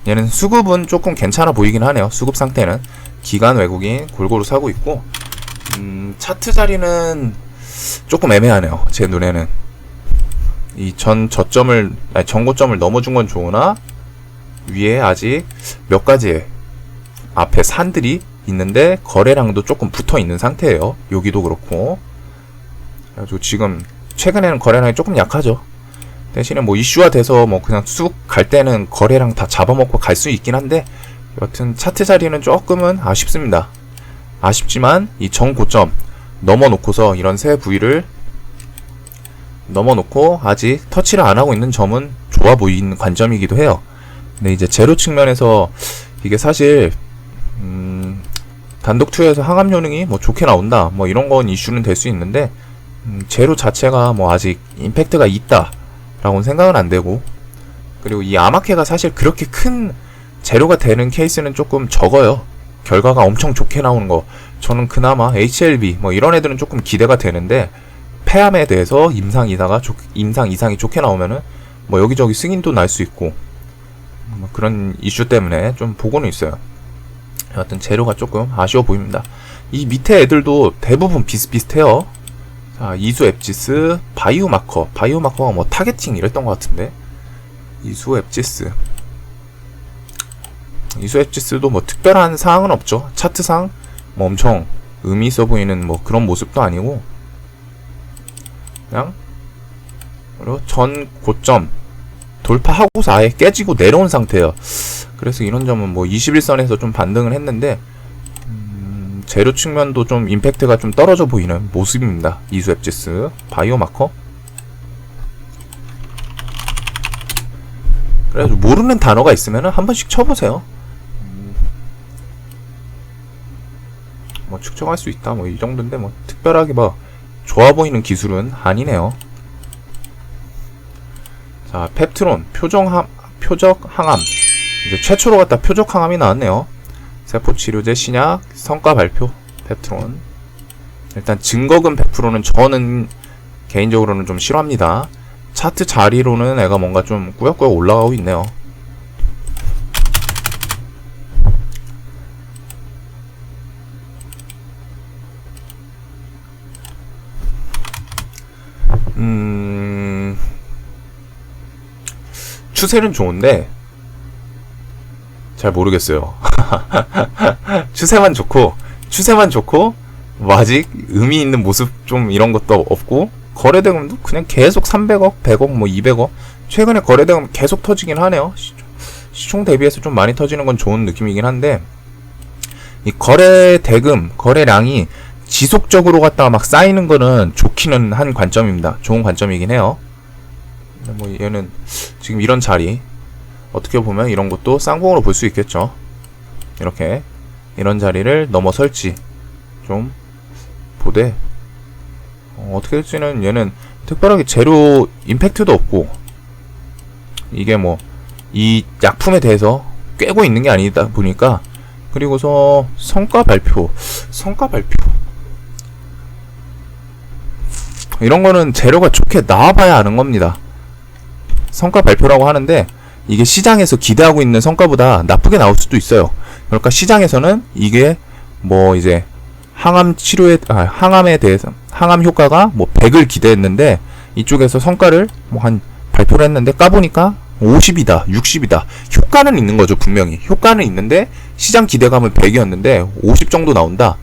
얘는 수급은 조금 괜찮아 보이긴 하네요. 수급 상태는 기관 외국인 골고루 사고 있고, 차트 자리는 조금 애매하네요. 제 눈에는 이 전고점을 넘어준 건 좋으나 위에 아직 몇 가지의 앞에 산들이 있는데 거래량도 조금 붙어 있는 상태예요. 여기도 그렇고. 그래가지고 지금 최근에는 거래량이 조금 약하죠. 대신에 뭐 이슈화 돼서 뭐 그냥 쑥 갈 때는 거래량 다 잡아먹고 갈 수 있긴 한데, 여튼 차트 자리는 조금은 아쉽습니다. 아쉽지만 이 정고점 넘어놓고서 이런 새 부위를 넘어놓고 아직 터치를 안 하고 있는 점은 좋아 보이는 관점이기도 해요. 근데 이제 제로 측면에서 이게 사실 단독 투여에서 항암 효능이 뭐 좋게 나온다 뭐 이런 건 이슈는 될 수 있는데, 제로 자체가 뭐 아직 임팩트가 있다 라고는 생각은 안 되고, 그리고 이 아마케가 사실 그렇게 큰 제로가 되는 케이스는 조금 적어요. 결과가 엄청 좋게 나오는 거. 저는 그나마 HLB 뭐 이런 애들은 조금 기대가 되는데, 폐암에 대해서 임상 이상이 좋게 나오면은 뭐 여기저기 승인도 날 수 있고 뭐 그런 이슈 때문에 좀 보고는 있어요. 여하튼 재료가 조금 아쉬워 보입니다. 이 밑에 애들도 대부분 비슷비슷해요. 자, 이수 앱지스, 바이오마커가 뭐 타겟팅 이랬던 것 같은데, 이수 앱지스도 뭐 특별한 사항은 없죠. 차트상 뭐 엄청 의미 있어 보이는 뭐 그런 모습도 아니고, 그냥 그리고 전 고점 돌파하고서 아예 깨지고 내려온 상태예요. 그래서 이런 점은 뭐 21선에서 좀 반등을 했는데, 재료 측면도 좀 임팩트가 좀 떨어져 보이는 모습입니다. 이수 앱지스, 바이오마커. 그래서 모르는 단어가 있으면 한 번씩 쳐보세요. 뭐 측정할 수 있다 뭐 이 정도인데, 뭐 특별하게 뭐 좋아 보이는 기술은 아니네요. 자, 펩트론 표적 항암. 이제 최초로 갖다 표적 항암이 나왔네요. 세포치료제 신약 성과 발표. 펩트론. 일단 증거금 100%는 저는 개인적으로는 좀 싫어합니다. 차트 자리로는 애가 뭔가 좀 꾸역꾸역 올라가고 있네요. 추세는 좋은데 잘 모르겠어요. 추세만 좋고 뭐 아직 의미 있는 모습 좀 이런 것도 없고, 거래대금도 그냥 계속 300억, 100억, 뭐 200억 최근에 거래대금 계속 터지긴 하네요. 시총 대비해서 좀 많이 터지는 건 좋은 느낌이긴 한데, 이 거래대금, 거래량이 지속적으로 갖다가 막 쌓이는 거는 좋기는 한 관점입니다. 좋은 관점이긴 해요. 뭐 얘는 지금 이런 자리, 어떻게 보면 이런 것도 쌍봉으로 볼 수 있겠죠. 이렇게 이런 자리를 넘어설지 좀 보되, 어떻게 될지는 얘는 특별하게 재료 임팩트도 없고, 이게 뭐 이 약품에 대해서 꿰고 있는 게 아니다 보니까. 그리고서 성과 발표 이런 거는 재료가 좋게 나와봐야 아는 겁니다. 성과 발표라고 하는데 이게 시장에서 기대하고 있는 성과보다 나쁘게 나올 수도 있어요. 그러니까 시장에서는 이게 뭐 이제 항암에 대해서 항암 효과가 뭐 100을 기대했는데, 이쪽에서 성과를 뭐 한 발표를 했는데 까보니까 50이다, 60이다. 효과는 있는 거죠, 분명히. 효과는 있는데 시장 기대감은 100이었는데 50 정도 나온다.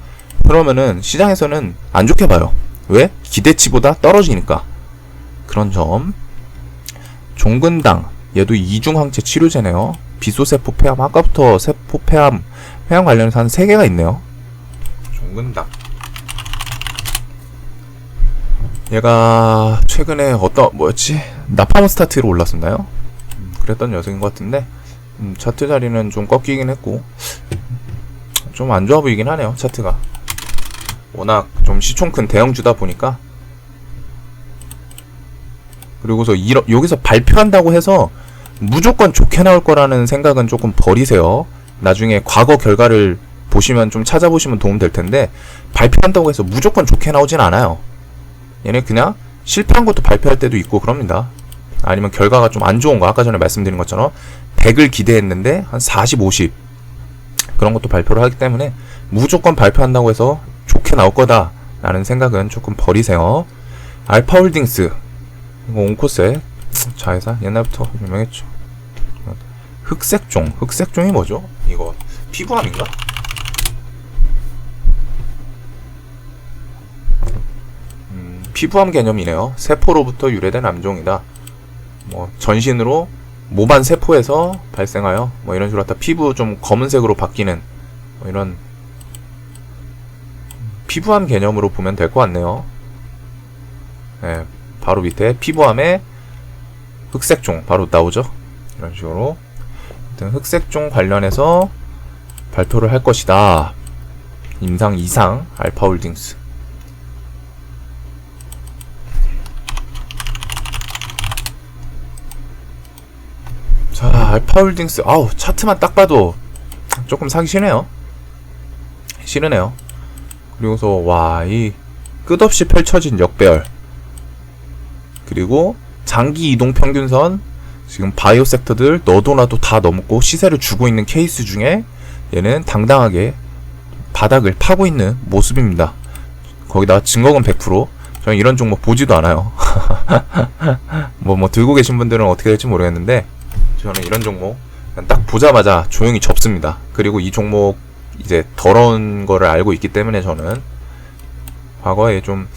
그러면은 시장에서는 안 좋게 봐요. 왜? 기대치보다 떨어지니까. 그런 점. 종근당, 얘도 이중항체 치료제네요. 비소세포 폐암, 아까부터 세포 폐암 관련해서 한 3개가 있네요. 종근당. 얘가 최근에 뭐였지? 나파몬스타트로 올랐었나요? 그랬던 녀석인 것 같은데, 차트 자리는 좀 꺾이긴 했고, 좀 안 좋아 보이긴 하네요, 차트가. 워낙 좀 시총 큰 대형주다 보니까. 그리고서 여기서 발표한다고 해서 무조건 좋게 나올 거라는 생각은 조금 버리세요. 나중에 과거 결과를 보시면, 좀 찾아보시면 도움 될 텐데, 발표한다고 해서 무조건 좋게 나오진 않아요. 얘네 그냥 실패한 것도 발표할 때도 있고 그럽니다. 아니면 결과가 좀 안 좋은 거, 아까 전에 말씀드린 것처럼 100을 기대했는데 한 40, 50 그런 것도 발표를 하기 때문에, 무조건 발표한다고 해서 좋게 나올 거다 라는 생각은 조금 버리세요. 알파홀딩스, 이거 온코스의 자회사, 옛날부터 유명했죠. 흑색종이 뭐죠? 이거 피부암인가? 피부암 개념이네요. 세포로부터 유래된 암종이다. 뭐 전신으로 모반 세포에서 발생하여 뭐 이런 식으로 갖다 피부 좀 검은색으로 바뀌는 뭐 이런 피부암 개념으로 보면 될 것 같네요. 네, 바로 밑에 피부암에 흑색종 바로 나오죠. 이런 식으로 흑색종 관련해서 발표를 할 것이다. 임상 이상 알파홀딩스. 자, 알파홀딩스. 아우, 차트만 딱 봐도 조금 사기 싫네요. 그리고서 와, 이 끝없이 펼쳐진 역배열, 그리고 장기 이동 평균선, 지금 바이오 섹터들 너도 나도 다 넘고 시세를 주고 있는 케이스 중에 얘는 당당하게 바닥을 파고 있는 모습입니다. 거기다가 증거금 100%. 저는 이런 종목 보지도 않아요. 뭐 들고 계신 분들은 어떻게 될지 모르겠는데, 저는 이런 종목 딱 보자마자 조용히 접습니다. 그리고 이 종목 이제 더러운 거를 알고 있기 때문에, 저는 과거에 좀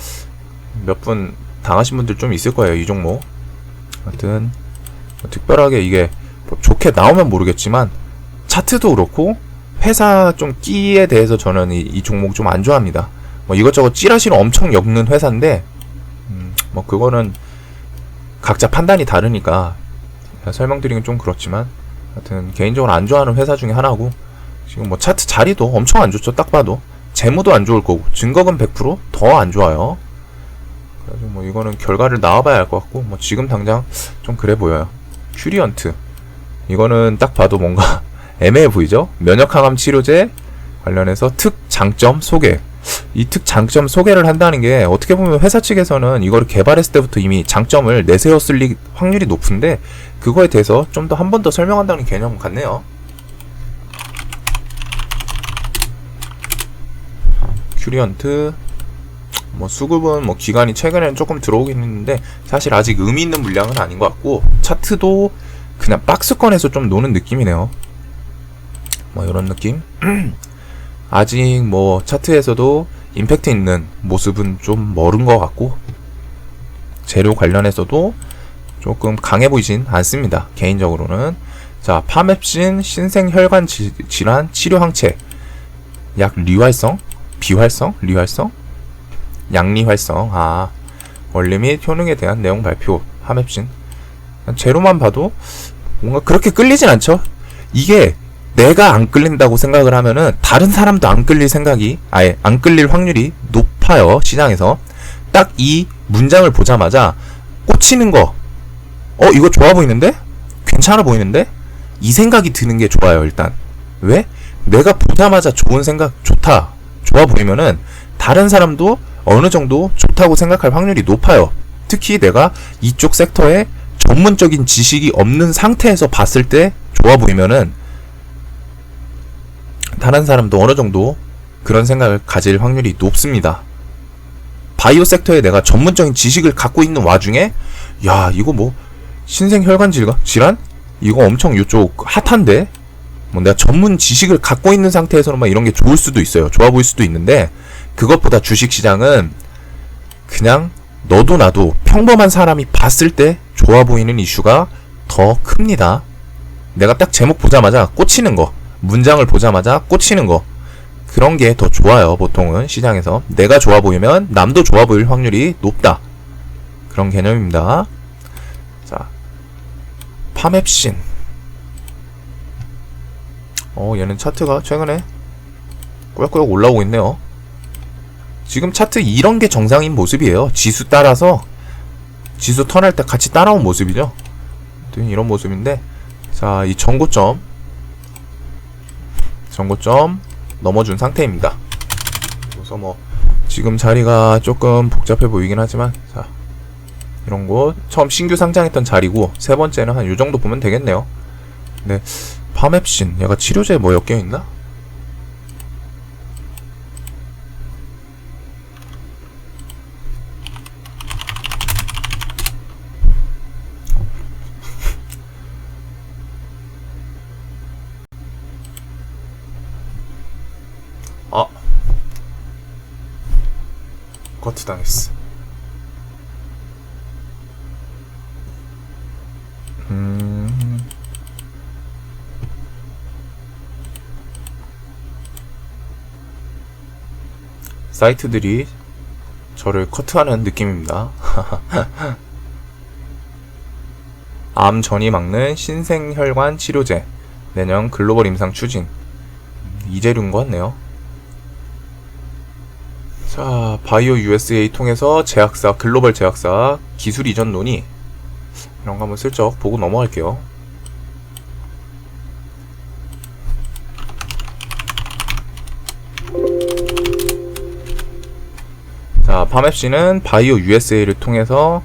몇 분 당하신 분들 좀 있을 거예요, 이 종목. 하여튼 특별하게 이게 뭐 좋게 나오면 모르겠지만, 차트도 그렇고 회사 좀 끼에 대해서 저는 이 종목 좀 안 좋아합니다. 뭐 이것저것 찌라시를 엄청 엮는 회사인데, 뭐 그거는 각자 판단이 다르니까 설명드리긴 좀 그렇지만, 하여튼 개인적으로 안 좋아하는 회사 중에 하나고, 지금 뭐 차트 자리도 엄청 안 좋죠. 딱 봐도 재무도 안 좋을 거고, 증거금 100% 더 안 좋아요. 그래서 뭐 이거는 결과를 나와봐야 알 것 같고, 뭐 지금 당장 좀 그래 보여요. 큐리언트, 이거는 딱 봐도 뭔가 애매해 보이죠. 면역항암 치료제 관련해서 특 장점 소개. 이 특 장점 소개를 한다는 게, 어떻게 보면 회사 측에서는 이거를 개발했을 때부터 이미 장점을 내세웠을 확률이 높은데, 그거에 대해서 좀 더 한 번 더 설명한다는 개념 같네요. 큐리언트, 뭐 수급은 뭐 기간이 최근에는 조금 들어오긴 했는데 사실 아직 의미 있는 물량은 아닌 것 같고, 차트도 그냥 박스권에서 좀 노는 느낌이네요. 뭐 이런 느낌. 아직 뭐 차트에서도 임팩트 있는 모습은 좀 멀은 것 같고, 재료 관련해서도 조금 강해 보이진 않습니다, 개인적으로는. 자, 파맵신 신생혈관 질환 치료 항체, 약 리활성? 비활성? 리활성? 양리활성. 원리 및 효능에 대한 내용 발표. 파맵신. 재료만 봐도 뭔가 그렇게 끌리진 않죠. 이게 내가 안 끌린다고 생각을 하면은 다른 사람도 안 끌릴 생각이, 아예 안 끌릴 확률이 높아요, 시장에서. 딱 이 문장을 보자마자 꽂히는 거, 이거 좋아 보이는데? 괜찮아 보이는데? 이 생각이 드는 게 좋아요, 일단. 왜? 내가 보자마자 좋은 생각, 좋다, 좋아 보이면은 다른 사람도 어느 정도 좋다고 생각할 확률이 높아요. 특히 내가 이쪽 섹터에 전문적인 지식이 없는 상태에서 봤을 때 좋아 보이면은 다른 사람도 어느 정도 그런 생각을 가질 확률이 높습니다. 바이오 섹터에 내가 전문적인 지식을 갖고 있는 와중에, 야, 이거 뭐 신생혈관 질환? 이거 엄청 이쪽 핫한데? 뭐 내가 전문 지식을 갖고 있는 상태에서는 막 이런 게 좋을 수도 있어요. 좋아 보일 수도 있는데, 그것보다 주식시장은 그냥 너도 나도 평범한 사람이 봤을 때 좋아 보이는 이슈가 더 큽니다. 내가 딱 제목 보자마자 꽂히는 거, 문장을 보자마자 꽂히는 거, 그런 게 더 좋아요. 보통은 시장에서 내가 좋아 보이면 남도 좋아 보일 확률이 높다, 그런 개념입니다. 자, 파맵신. 얘는 차트가 최근에 꾸역꾸역 올라오고 있네요. 지금 차트 이런 게 정상인 모습이에요. 지수 따라서, 지수 턴할 때 같이 따라온 모습이죠. 이런 모습인데, 자, 이 전고점 넘어준 상태입니다. 그래서 뭐 지금 자리가 조금 복잡해 보이긴 하지만, 자, 이런 곳 처음 신규 상장했던 자리고, 세 번째는 한 요 정도 보면 되겠네요. 근데 파맵신, 얘가 치료제에 뭐 엮여 있나? 커트 당했어. 사이트들이 저를 커트하는 느낌입니다. 암 전이 막는 신생혈관 치료제, 내년 글로벌 임상 추진. 이재료인 것 같네요. 자, 바이오 USA 통해서 제약사, 글로벌 제약사 기술 이전 논의, 이런 거 한번 슬쩍 보고 넘어갈게요. 자, 파맵씨는 바이오 USA를 통해서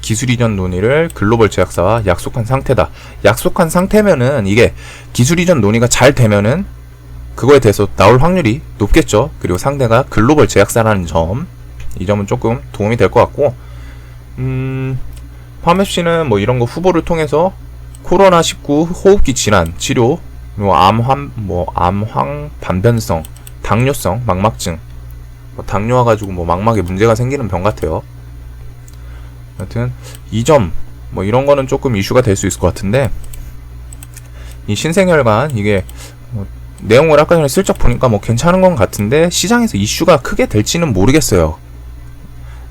기술 이전 논의를 글로벌 제약사와 약속한 상태다. 약속한 상태면은, 이게 기술 이전 논의가 잘 되면은 그거에 대해서 나올 확률이 높겠죠. 그리고 상대가 글로벌 제약사라는 점, 이 점은 조금 도움이 될 것 같고, 파맵씨는 뭐 이런 거 후보를 통해서 코로나19 호흡기 질환 치료, 암황 반변성, 당뇨성 망막증, 당뇨 와가지고 뭐 막막에 문제가 생기는 병 같아요. 여튼 이 점, 뭐 이런 거는 조금 이슈가 될 수 있을 것 같은데, 이 신생혈관, 이게 뭐 내용을 아까 전에 슬쩍 보니까 뭐 괜찮은 건 같은데, 시장에서 이슈가 크게 될지는 모르겠어요.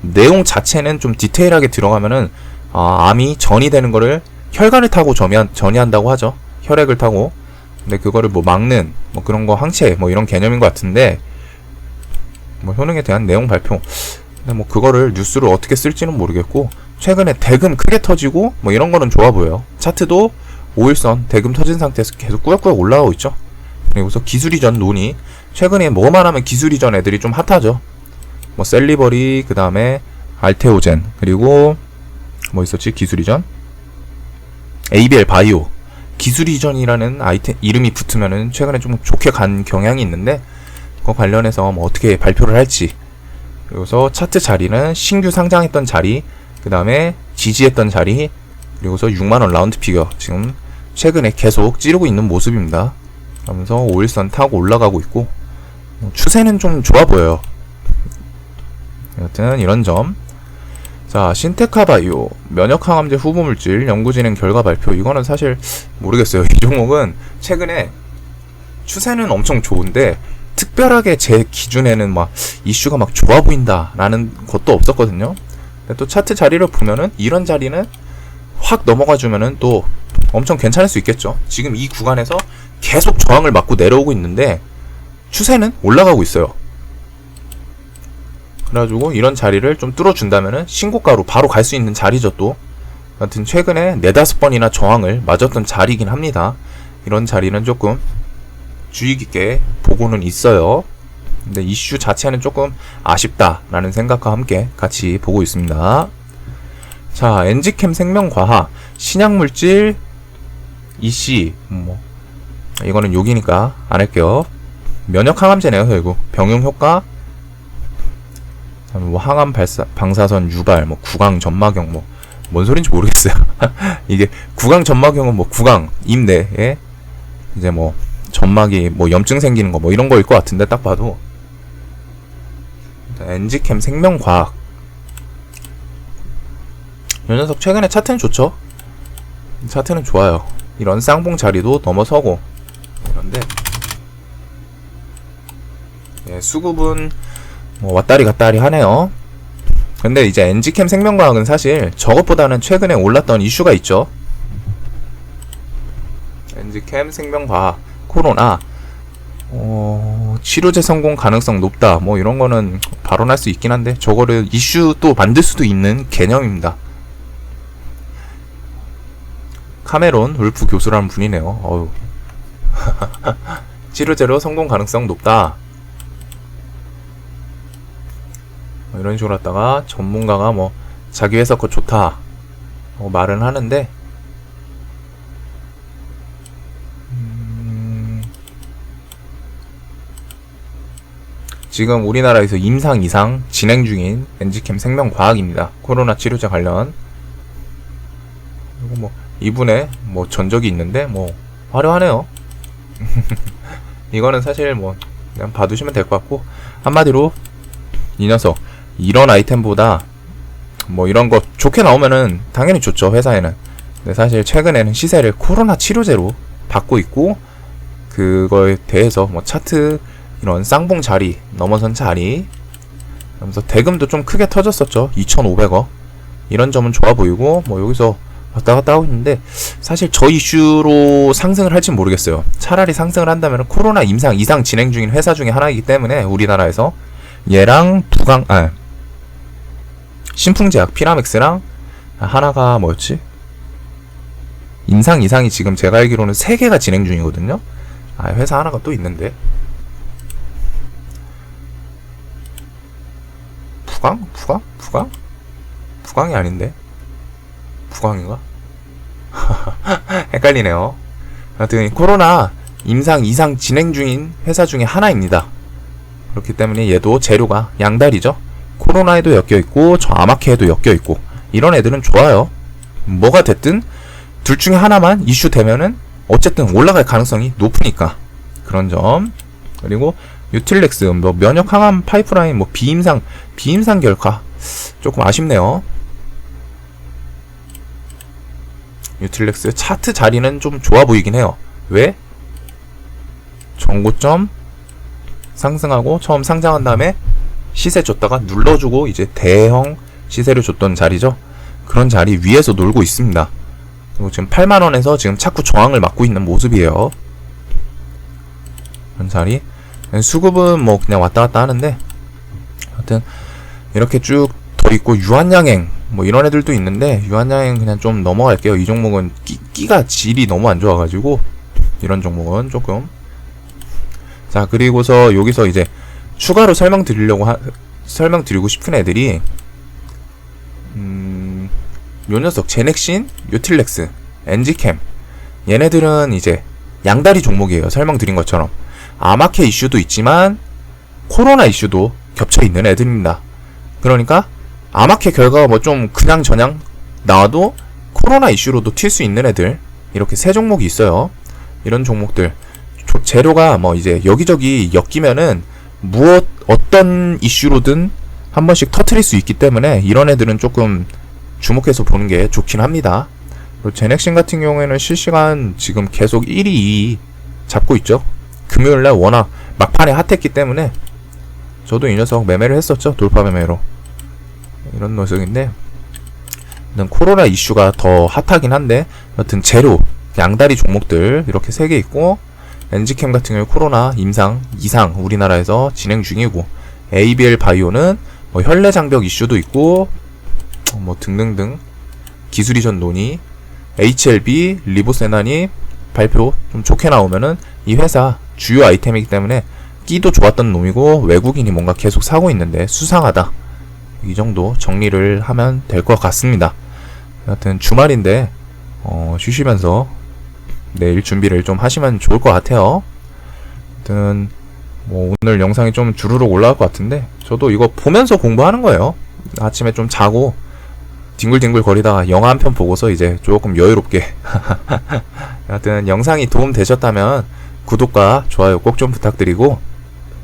내용 자체는 좀 디테일하게 들어가면은, 암이 전이 되는 거를 혈관을 타고 전이한다고 하죠. 혈액을 타고. 근데 그거를 뭐 막는, 뭐 그런 거 항체, 뭐 이런 개념인 것 같은데, 뭐 효능에 대한 내용 발표. 근데 뭐 그거를 뉴스로 어떻게 쓸지는 모르겠고, 최근에 대금 크게 터지고 뭐 이런 거는 좋아 보여요. 차트도 5일선 대금 터진 상태에서 계속 꾸역꾸역 올라가고 있죠. 그리고서 기술 이전 논의, 최근에 뭐만 하면 기술 이전 애들이 좀 핫하죠. 뭐 셀리버리, 그 다음에 알테오젠, 그리고 뭐 있었지? 기술 이전, ABL 바이오. 기술 이전이라는 아이템 이름이 붙으면은 최근에 좀 좋게 간 경향이 있는데, 그거 관련해서 뭐 어떻게 발표를 할지. 그래서 차트 자리는 신규 상장했던 자리, 그 다음에 지지했던 자리, 그리고서 6만원 라운드 피겨 지금 최근에 계속 찌르고 있는 모습입니다. 그러면서 5일선 타고 올라가고 있고 추세는 좀 좋아 보여요. 여튼 이런 점. 자, 신테카바이오 면역항암제 후보물질 연구진행 결과 발표. 이거는 사실 모르겠어요. 이 종목은 최근에 추세는 엄청 좋은데 특별하게 제 기준에는 막 이슈가 막 좋아 보인다 라는 것도 없었거든요. 근데 또 차트 자리를 보면은 이런 자리는 확 넘어가 주면은 또 엄청 괜찮을 수 있겠죠. 지금 이 구간에서 계속 저항을 맞고 내려오고 있는데 추세는 올라가고 있어요. 그래가지고 이런 자리를 좀 뚫어준다면은 신고가로 바로 갈 수 있는 자리죠. 또 여튼 최근에 4-5번이나 저항을 맞았던 자리이긴 합니다. 이런 자리는 조금 주의 깊게 보고는 있어요. 근데 이슈 자체는 조금 아쉽다라는 생각과 함께 같이 보고 있습니다. 자, 엔지캠 생명과학 신약물질 EC 이거는 욕이니까 안 할게요. 면역항암제네요. 결국 병용효과 항암 방사선 유발 구강 점막염 뭔 소린지 모르겠어요. 이게 구강 점막염은 구강 입 내에 이제 점막이 염증 생기는 거 이런 거일 것 같은데 딱 봐도. 엔지캠 생명과학 이 녀석 최근에 차트는 좋죠. 차트는 좋아요. 이런 쌍봉 자리도 넘어서고 이런데 수급은 왔다리 갔다리 하네요. 근데 이제 엔지캠 생명과학은 사실 저것보다는 최근에 올랐던 이슈가 있죠. 엔지캠 생명과학 코로나 치료제 성공 가능성 높다 이런 거는 발언할 수 있긴 한데 저거를 이슈 또 만들 수도 있는 개념입니다. 카메론 울프 교수라는 분이네요. 어우. 치료제로 성공 가능성 높다 이런 식으로 하다가 전문가가 자기 회사 거 좋다 말은 하는데 지금 우리나라에서 임상 이상 진행 중인 엔지캠 생명과학입니다. 코로나 치료제 관련. 그리고 이분의 전적이 있는데 화려하네요. 이거는 사실 그냥 봐두시면 될 것 같고, 한마디로 이 녀석 이런 아이템보다 이런 거 좋게 나오면은 당연히 좋죠, 회사에는. 근데 사실 최근에는 시세를 코로나 치료제로 받고 있고, 그거에 대해서 차트 이런 쌍봉 자리 넘어선 자리 그러면서 대금도 좀 크게 터졌었죠. 2,500억. 이런 점은 좋아 보이고 여기서 왔다 갔다 하고 있는데, 사실 저 이슈로 상승을 할진 모르겠어요. 차라리 상승을 한다면 코로나 임상 이상 진행 중인 회사 중에 하나이기 때문에 우리나라에서 얘랑 신풍제약 피라맥스랑 하나가 뭐였지? 임상 이상이 지금 제가 알기로는 3개가 진행 중이거든요. 회사 하나가 또 있는데 부강이 아닌데 부강인가? 헷갈리네요. 하여튼 코로나 임상 이상 진행 중인 회사 중에 하나입니다. 그렇기 때문에 얘도 재료가 양다리죠. 코로나에도 엮여있고 저 아마케에도 엮여있고 이런 애들은 좋아요. 뭐가 됐든 둘 중에 하나만 이슈 되면은 어쨌든 올라갈 가능성이 높으니까 그런 점. 그리고 유틸렉스 면역 항암 파이프라인 비임상 결과 조금 아쉽네요. 유틸렉스 차트 자리는 좀 좋아 보이긴 해요. 왜? 전고점 상승하고 처음 상장한 다음에 시세 줬다가 눌러주고 이제 대형 시세를 줬던 자리죠. 그런 자리 위에서 놀고 있습니다. 그리고 지금 8만원에서 지금 자꾸 저항을 맞고 있는 모습이에요. 그런 자리. 수급은 그냥 왔다 갔다 하는데, 하여튼 이렇게 쭉 더 있고, 유한양행 이런 애들도 있는데, 유한양행 그냥 좀 넘어갈게요. 이 종목은 끼가 질이 너무 안 좋아가지고 이런 종목은 조금. 자, 그리고서 여기서 이제 추가로 설명드리고 싶은 애들이 요 녀석 제넥신, 유틸렉스, 엔지캠 얘네들은 이제 양다리 종목이에요. 설명드린 것처럼 아마케 이슈도 있지만 코로나 이슈도 겹쳐있는 애들입니다. 그러니까 아마케 결과가 좀 그냥 저냥 나와도 코로나 이슈로도 튈 수 있는 애들 이렇게 세 종목이 있어요. 이런 종목들 재료가 뭐 이제 여기저기 엮이면은 어떤 이슈로든 한 번씩 터트릴 수 있기 때문에 이런 애들은 조금 주목해서 보는 게 좋긴 합니다. 그리고 제넥신 같은 경우에는 실시간 지금 계속 1위, 2위 잡고 있죠. 금요일날 워낙 막판에 핫했기 때문에 저도 이 녀석 매매를 했었죠. 돌파 매매로. 이런 녀석인데 코로나 이슈가 더 핫하긴 한데 여튼 재료, 양다리 종목들 이렇게 3개 있고 엔지캠 같은 경우 코로나 임상, 이상 우리나라에서 진행 중이고 ABL 바이오는 뭐 혈내 장벽 이슈도 있고 뭐 등등등 기술 이전 논의 HLB, 리보세난이 발표 좀 좋게 나오면은 이 회사 주요 아이템이기 때문에 끼도 좋았던 놈이고 외국인이 뭔가 계속 사고 있는데 수상하다. 이 정도 정리를 하면 될 것 같습니다. 여하튼 주말인데 쉬시면서 내일 준비를 좀 하시면 좋을 것 같아요. 여하튼 뭐 오늘 영상이 좀 주르륵 올라갈 것 같은데 저도 이거 보면서 공부하는 거예요. 아침에 좀 자고 뒹굴뒹굴 거리다가 영화 한 편 보고서 이제 조금 여유롭게 여하튼 영상이 도움 되셨다면 구독과 좋아요 꼭 좀 부탁드리고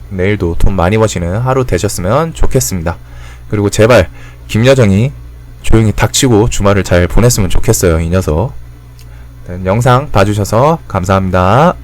내일도 돈 많이 버시는 하루 되셨으면 좋겠습니다. 그리고 제발 김여정이 조용히 닥치고 주말을 잘 보냈으면 좋겠어요. 이 녀석. 영상 봐주셔서 감사합니다.